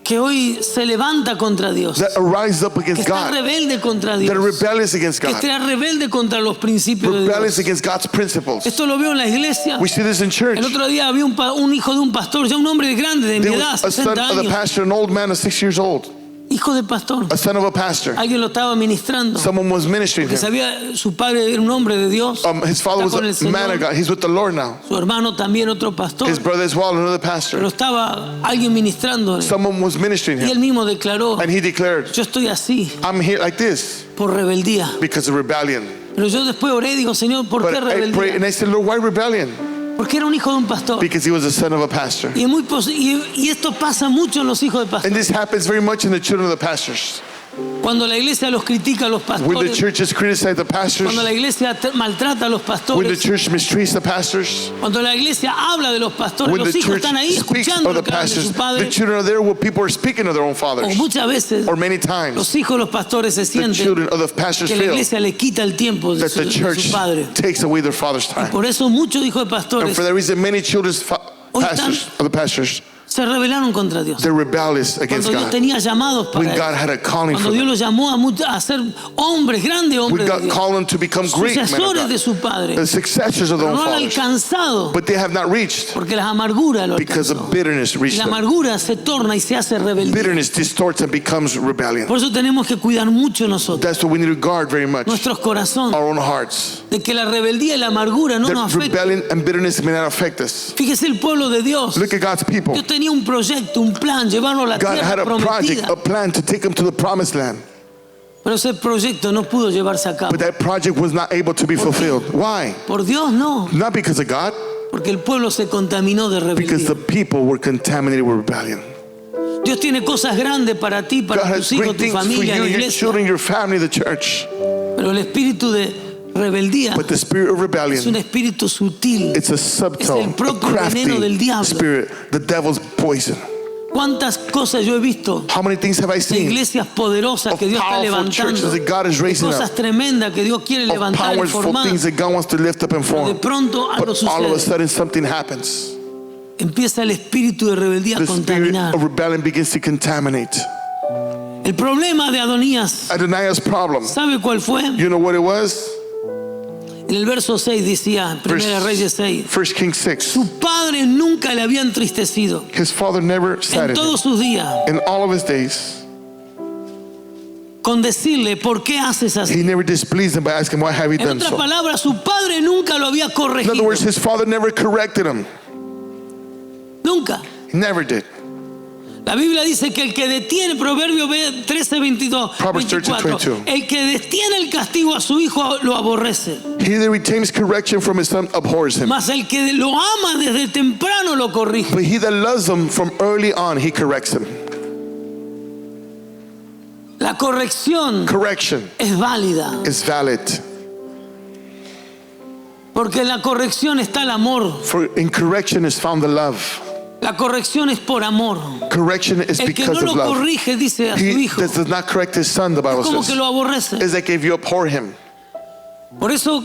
que hoy se levanta contra Dios, that arises up que against está God, rebelde contra that are Dios, rebellious against que God, está rebelde contra los principios de rebellious Dios. against God's principles. Esto lo veo en la iglesia. We see this in church. El otro día había un hijo de un pastor, ya un hombre grande de mi There edad, was a son 60 of the años, pastor, an old man of 6 years old, hijo de pastor. a son of a pastor. Alguien lo estaba ministrando, Someone was ministering que him. sabía su padre era un hombre de Dios, His father está con el was a man of Señor, God. He's with the Lord now. su hermano también otro pastor, His brother as well, another pero pastor. estaba alguien ministrándole Someone was ministering y él him. mismo declaró, And he declared, yo estoy así I'm here like this por rebeldía. because of rebellion. Pero yo después oré y digo, Señor, ¿por qué But I prayed and rebeldía? I said, Lord, why rebellion? Porque era un hijo de un pastor. Because he was the son of a pastor. Y, y esto pasa mucho en los hijos de And pastores. this happens very much in the children of the pastors. Cuando la iglesia los critica a los When the pastores, churches criticize the pastors, cuando la iglesia maltrata a los when the pastores, church mistreats the pastors, cuando la iglesia habla de los pastores, when the los hijos church están ahí speaks escuchando of the lo que hablan de pastors, su the padre. children are there where people are speaking of their own O fathers. muchas veces Or many times, los hijos de los pastores se the sienten children of the pastors que la feel iglesia le quita el tiempo de that su, the de church su padre. takes away their father's time. Por eso muchos hijos de And pastores for that reason, many children's Hoy pastors, of the pastors, se rebelaron contra Dios. They're rebellious against Cuando Dios God. tenía llamados para When God ellos. had a calling Cuando for Dios them. los llamó a ser hombres, grandes When hombres de God Dios. called them to become great men of Sucesores de God. su padre. The successors of their Pero own no han fathers. alcanzado But they have not reached porque la amargura lo because alcanzó. of bitterness Y reached la them. amargura se torna y se hace rebeldía. Bitterness distorts and becomes rebellion. Por eso tenemos que cuidar mucho nosotros, That's what we need to guard very much. nuestros corazones, Our own hearts. de que la rebeldía y la amargura no nos That afecten. rebellion and bitterness may not affect us. Fíjese el pueblo de Dios. Look at God's people. Dios tenía un proyecto, un plan, llevarlo a la God had tierra a project, prometida. a plan to take them to the promised land. Pero ese proyecto no pudo llevarse a cabo. But that project was not able to be fulfilled. Why? Por Dios no, Not because of God, porque el pueblo se contaminó de because the rebeldía. people were contaminated with rebellion. Dios tiene cosas grandes para ti, God para has tus hijos, great tu things for familia, you, la your iglesia. children, your family, the church. Pero el espíritu de rebeldía But the spirit of es un rebellion, espíritu sutil. it's a Es subtle, el a propio veneno del crafty diablo. spirit, the devil's poison. ¿Cuántas cosas yo he visto How many things have I de seen iglesias poderosas of que Dios está powerful churches levantando? that God is De raising cosas up, tremendas que Dios quiere of levantar y powerful formar. things that God wants to lift up and Pero de form? pronto algo But all of a sucede. sudden something happens. Empieza el espíritu de rebeldía a The spirit contaminar. of rebellion begins to contaminate. El problema de Adonías, Adoniah's problem, ¿sabe cuál fue? you know what it was? En el verso 6 decía, Primera Reyes 6, 1 Kings 6. su padre nunca le había entristecido His father never en saddened him. todos sus días In all of his days, con decirle, ¿por qué haces he así? never displeased him by asking, why have you En done otras so? palabras, su padre nunca lo había In corregido. other words, his father never corrected him. Nunca. He never did. La Biblia dice que el que detiene, Proverbio 13, 22, Proverbs 13, 24, 22. el que detiene el castigo a su hijo lo aborrece, He that retains correction from his son abhors him. mas el que lo ama desde temprano lo corrige. But he that loves him from early on, he corrects him. La corrección Correction es válida, is valid. porque en la corrección está el amor. For in correction is found the love. La corrección es por amor. Correction is El que because no of lo love. corrige, dice a su He hijo, that does not correct his son, the Bible como que says, lo aborrece. is like if you abhor him. Por eso,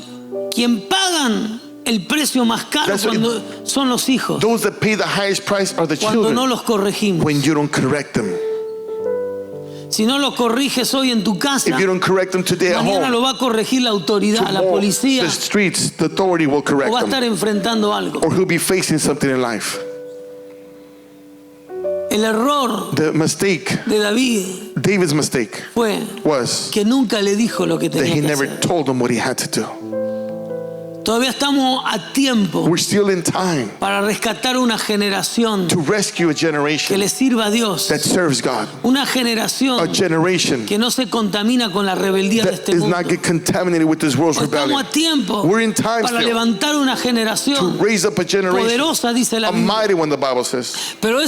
quien pagan el precio más caro That's what- cuando son los hijos, Those that pay the highest price are the cuando no children los corregimos. when you don't correct them. Si no lo corriges hoy en tu casa, If you don't correct them today at mañana home, lo va a corregir la autoridad, la tomorrow, policía, the streets, the authority will o correct va a them. estar enfrentando algo. Or he'll be facing something in life. El error The mistake, de David David's mistake, fue was que nunca le dijo lo que that tenía he que never hacer. told him what he had to do. Todavía estamos a tiempo We're still in time para rescatar una generación to rescue a que generation le sirva a Dios. that serves God. Una A generación generation que no se contamina con la rebeldía de that este is mundo. not get contaminated with this world's Estamos rebellion. a tiempo We're in time para still levantar una to generación raise up a generation, poderosa, dice la a Biblia. mighty one, the Bible says. Pero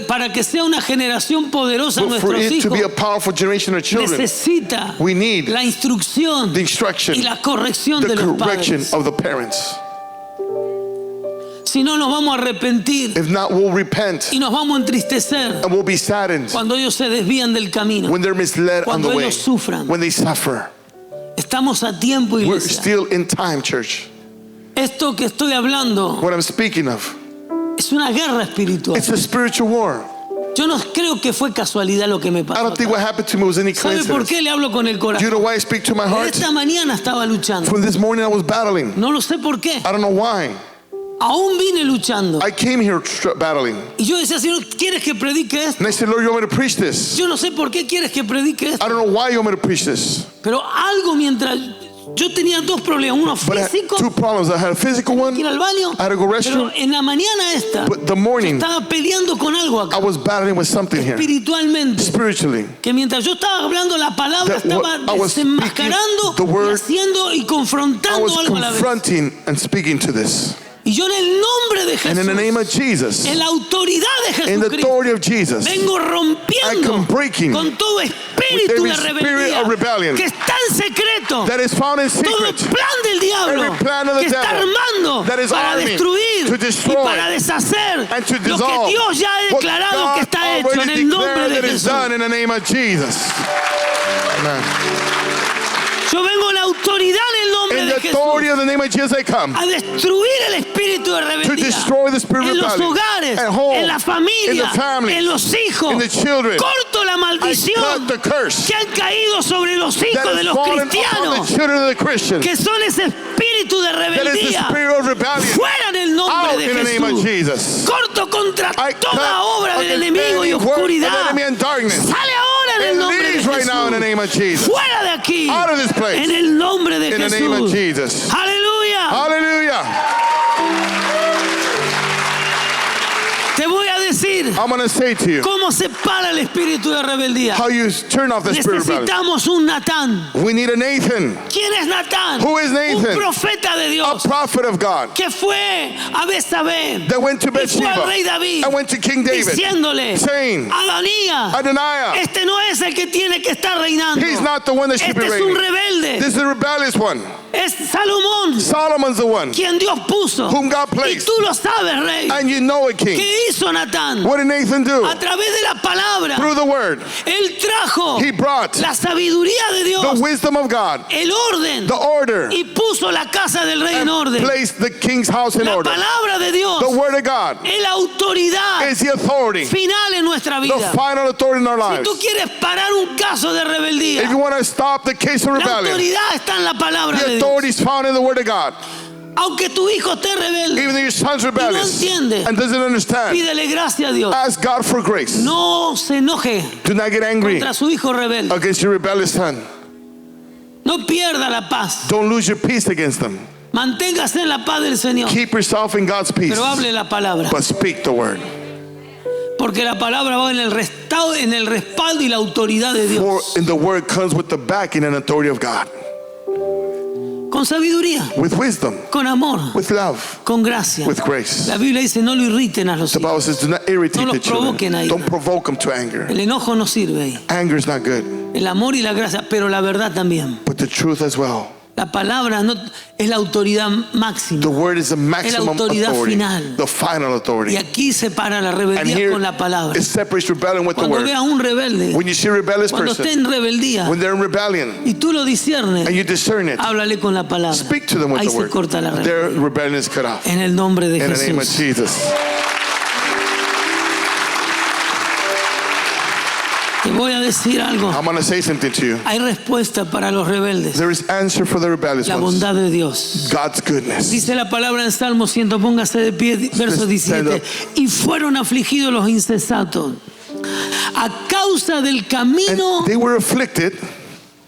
para que sea una generación poderosa, But for nuestros it to hijos be a powerful generation of children, necesita we need la instrucción the instruction, y la corrección the de los correction padres. of the parents. Si no, nos vamos a arrepentir If not, we'll repent y nos vamos a entristecer and we'll be saddened cuando ellos se desvían del camino. when they're misled on Cuando the way, ellos sufran. when they suffer. Estamos a tiempo, We're iglesia. still in time, church. Esto que estoy hablando What I'm speaking of, es una guerra espiritual. it's a spiritual war. Yo no creo que fue casualidad lo que me I pasó. don't think acá. what happened to me was any ¿Sabe por coincidence. qué le hablo con el Do you corazón? know why I speak to my heart? Esta mañana estaba luchando. From this morning I was battling. No lo sé por qué. I don't know why. Aún vine luchando. I came here battling. Y yo decía, Señor, ¿quieres que predique esto? And I said, Lord, you want me to preach this? Yo no sé por qué quieres que predique esto. I don't know why you want me to preach this. Pero algo mientras... Yo tenía dos problemas. Uno But I had físico, two problems. I had a physical one. ir al baño. I had to go Pero restroom. en la mañana esta, But the morning, estaba peleando con algo I acá. was battling with something here. Espiritualmente. Spiritually. Que mientras yo estaba hablando la palabra, That estaba I was desenmascarando, speaking the word, y haciendo y I confrontando was algo a la vez. confronting and speaking to this. Y yo en el nombre de And in the name Jesús, of Jesus, en la autoridad de in the Jesucristo, authority of Jesus, vengo I rompiendo come breaking con todo espíritu with every de spirit rebeldía of rebellion que está en secreto, that is found in todo secret, plan del diablo every plan of the que está devil armando that is para arming destruir to y destroy para deshacer and to lo que dissolve Dios ya ha what declarado que God está hecho en already el nombre declared de that is Jesús. done in the name of Jesus. Amen. Yo vengo en la autoridad en el nombre In de the Jesús authority of the name of Jesus, I come a destruir el espíritu de to rebeldía destroy the spirit of en los rebellion hogares, at home, en la in familia, the family, en los hijos. in the children. Corto la I maldición cut the curse que han caído sobre los that hijos de has los fallen upon cristianos, the children of the Christians. que son ese espíritu de That is the rebeldía. spirit of rebellion. Fuera en el nombre Out de in the name of Jesús. Jesus. Corto contra I toda cut obra del against enemigo y any work of the oscuridad. enemy and darkness. Sale ahora en el It nombre de leaves right now in the Jesús. name of Jesus. Fuera de aquí. Out of this place. En el nombre de In the Jesús. name of Jesus. Aleluya. Hallelujah. Te voy a decir I'm going to say to you cómo se para el espíritu de rebeldía. how you turn off the spirit of rebellion. Necesitamos un Natán. We need a Nathan, ¿Quién es Natán? Who is Nathan? Un profeta de a Dios prophet of God, que fue a Betsabé that went to y fue al Bathsheba rey David and went to King David, diciéndole, saying, Adanías, Adoniah, este no es el que tiene que estar reinando. he's not the one that should Este be es un reigning. rebelde. This is the rebellious one. Es Salomón Solomon's the one. quien Dios puso. Whom God Y placed. tú lo sabes, rey. And you know it, King. ¿Qué hizo Natán? What did Nathan do? A través de la palabra, Through the word, él trajo he brought la sabiduría de the Dios, wisdom of God, el orden, the order, y puso la casa del rey en and orden. placed the king's house in La order. palabra de Dios The word of God es la autoridad is the authority, final en nuestra the vida. final authority in our Si lives. tú quieres parar un caso de If rebeldía, you want to stop the case of la rebellion, autoridad está en la palabra the de authority Dios. is found in the word of God. Aunque tu hijo esté rebelde, Even though your son's rebellious entiende. and doesn't understand, pídele gracia a Dios. ask God for grace. No se enoje Do not get angry contra su hijo rebelde. against your rebellious son. No pierda la paz. Don't lose your peace against them. Manténgase en la paz del Señor. Keep yourself in God's peace, Pero hable la palabra. but speak the word. Porque la palabra va en el respaldo y la autoridad de For Dios. in the word comes with the backing and authority of God, Con sabiduría, with wisdom, con amor, with love, con gracia. with grace. La Biblia dice, no lo irriten a los The hijos. Bible says, do not irritate No the los provoquen a children. ira. Don't provoke them to anger. El enojo no sirve ahí. Anger is not good, El amor y la gracia, pero la verdad también. but the truth as well. La palabra no es la autoridad máxima. The word is the maximum autoridad authority, final. the final authority. Y aquí separa la And rebeldía here con la palabra. it separates rebellion with the Cuando word. veas un rebelde, When you see a rebellious cuando esté person, en rebeldía when they're in rebellion, y tú lo discernes, and you discern it, háblale con la palabra. speak to them with Ahí the se word. corta la Their rebeldía. rebellion is cut off. En el nombre de In the name of Jesús. Jesus. Te voy a decir algo. I'm going to say something to you. Hay respuesta para los rebeldes. There is answer for the rebellious La ones. bondad de Dios. God's goodness. Dice la palabra en Salmo 100, póngase de pie, verso 17. Y fueron afligidos los insensatos a causa del camino And they were afflicted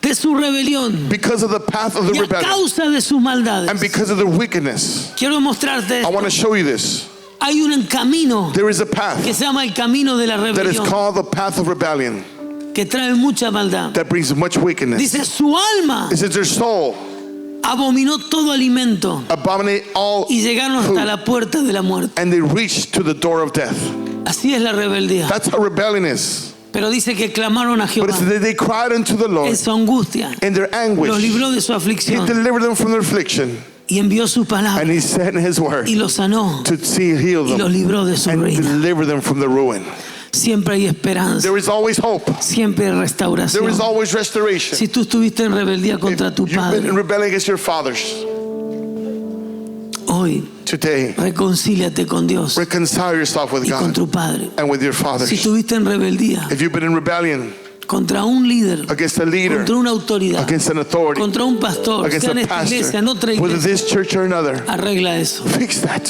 de su rebelión because of the path of the y a rebellion causa de sus maldades. and because of their wickedness. Quiero mostrarte I esto. want to show you this. Hay un camino There is a path que se llama el camino de la that is rebelión, called the path of rebellion que trae mucha maldad. that brings much wickedness. Dice, su alma It says their soul abominó todo alimento abominate all y llegaron hasta food, la puerta de la muerte. and they reached to the door of death. Así es la rebeldía. That's how rebellion is. Pero dice que clamaron a But Jehová it says that they cried unto the Lord en su angustia. in their anguish. Los libró de su He aflicción delivered them from their affliction, y envió su palabra and he sent his word y los sanó to heal y los them libró de su and reino. deliver them from the ruin. Siempre hay esperanza, There is always hope. siempre hay There restauración. is always restoration. Si tú estuviste en rebeldía contra tu You've been in padre, rebellion against your fathers. hoy Today, reconcíliate con Dios reconcile yourself with y con God tu padre. and with your fathers. Si estuviste en rebeldía If you've been in rebellion contra un líder, against a leader, contra una autoridad, against an authority, contra un pastor, against sea en a esta iglesia, pastor, en otra whether iglesia, this church or another, arregla eso. fix that.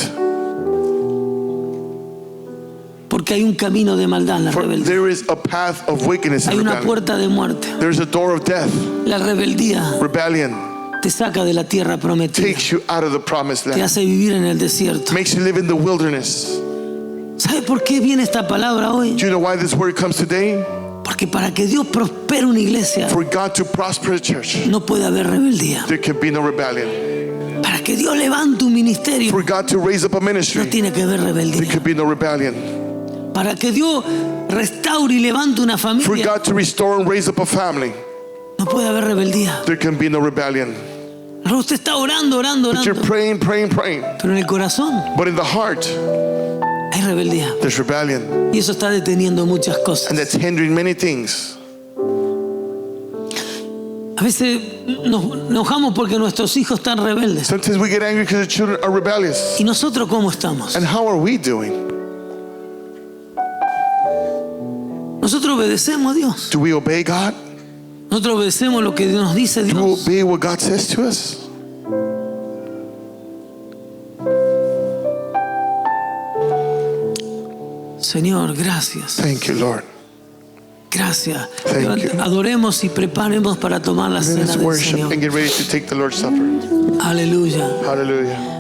Porque hay un camino de maldad en la For rebeldía. there is a path of wickedness Hay in una rebellion. puerta de muerte. There is a door of death. La rebeldía Rebellion te saca de la tierra prometida, takes you out of the promised te land, hace vivir en el desierto. makes you live in the wilderness. ¿Sabe por qué viene esta palabra hoy? Do you know why this word comes today? Porque para que Dios prospere una iglesia For God to prosper a church, no puede haber rebeldía. there can be no rebellion. Para que Dios levante un ministerio For God to raise up a no ministry, tiene que haber there rebeldía. can be no rebellion. Para que Dios restaure y levante una For familia God to restore and raise up a family, no puede haber rebeldía. there can be no rebellion. Ahora usted está orando, orando, But you're orando, praying, praying, praying. pero en el corazón But in the heart, hay rebeldía there's rebellion. y eso está deteniendo muchas And cosas. that's hindering many things. A veces nos enojamos porque nuestros hijos están rebeldes. Sometimes we get angry because the children are rebellious. ¿Y nosotros cómo estamos? And how are we doing? Nosotros obedecemos a Dios. Do we obey God? Nosotros obedecemos lo que nos dice Do we Dios. obey what God says to us? Señor, gracias. Thank you, Lord. Gracias. Thank you. Adoremos y preparemos para tomar la Let cena us del worship Señor. and get ready to take the Lord's Supper. Aleluya. Hallelujah.